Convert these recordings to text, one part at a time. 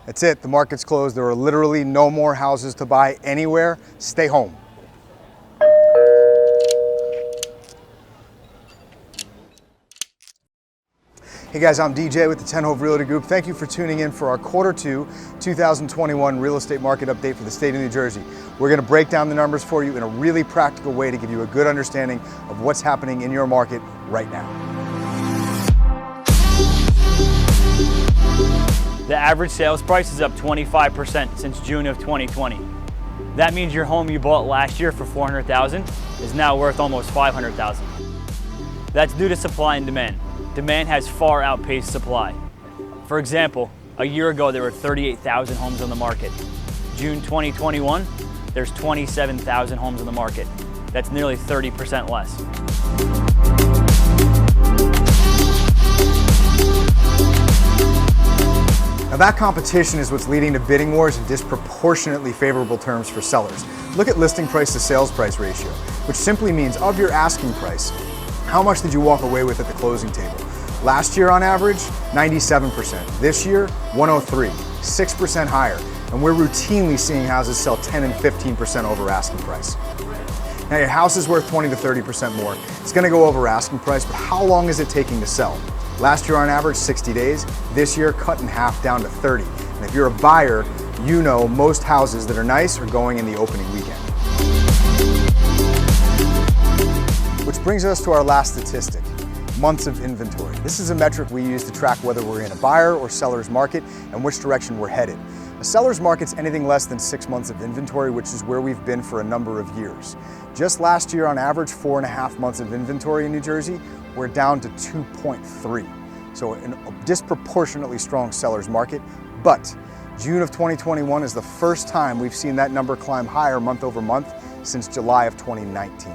That's it, the market's closed. There are literally no more houses to buy anywhere. Stay home. Hey guys, I'm DJ with the 10 Hove Realty Group. Thank you for tuning in for our Q2 2021 real estate market update for the state of New Jersey. We're going to break down the numbers for you in a really practical way to give you a good understanding of what's happening in your market right now. The average sales price is up 25% since June of 2020. That means your home you bought last year for $400,000 is now worth almost $500,000. That's due to supply and demand. Demand has far outpaced supply. For example, a year ago there were 38,000 homes on the market. June 2021, there's 27,000 homes on the market. That's nearly 30% less. Now that competition is what's leading to bidding wars and disproportionately favorable terms for sellers. Look at listing price to sales price ratio, which simply means of your asking price, how much did you walk away with at the closing table? Last year on average, 97%. This year, 103, 6% higher. And we're routinely seeing houses sell 10 and 15% over asking price. Now your house is worth 20 to 30% more. It's gonna go over asking price, but how long is it taking to sell? Last year on average, 60 days. This year, cut in half down to 30. And if you're a buyer, you know most houses that are nice are going in the opening weekend. Which brings us to our last statistic, months of inventory. This is a metric we use to track whether we're in a buyer or seller's market and which direction we're headed. A seller's market's anything less than 6 months of inventory, which is where we've been for a number of years. Just last year on average, 4.5 months of inventory in New Jersey, we're down to 2.3. So a disproportionately strong seller's market, but June of 2021 is the first time we've seen that number climb higher month over month since July of 2019.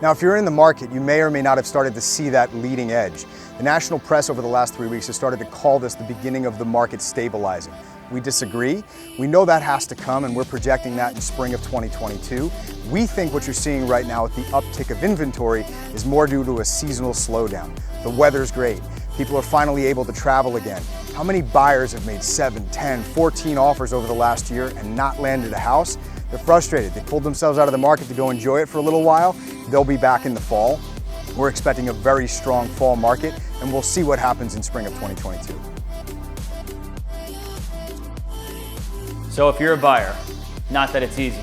Now, if you're in the market, you may or may not have started to see that leading edge. The national press over the last 3 weeks has started to call this the beginning of the market stabilizing. We disagree. We know that has to come, and we're projecting that in spring of 2022. We think what you're seeing right now with the uptick of inventory is more due to a seasonal slowdown. The weather's great. People are finally able to travel again. How many buyers have made 7, 10, 14 offers over the last year and not landed a house? They're frustrated. They pulled themselves out of the market to go enjoy it for a little while. They'll be back in the fall. We're expecting a very strong fall market, and we'll see what happens in spring of 2022. So if you're a buyer, not that it's easy,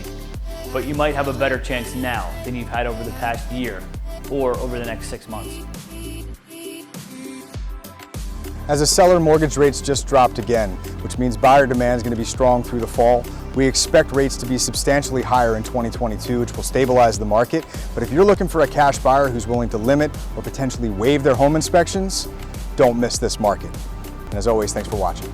but you might have a better chance now than you've had over the past year or over the next 6 months. As a seller, mortgage rates just dropped again, which means buyer demand is going to be strong through the fall. We expect rates to be substantially higher in 2022, which will stabilize the market. But if you're looking for a cash buyer who's willing to limit or potentially waive their home inspections, don't miss this market. And as always, thanks for watching.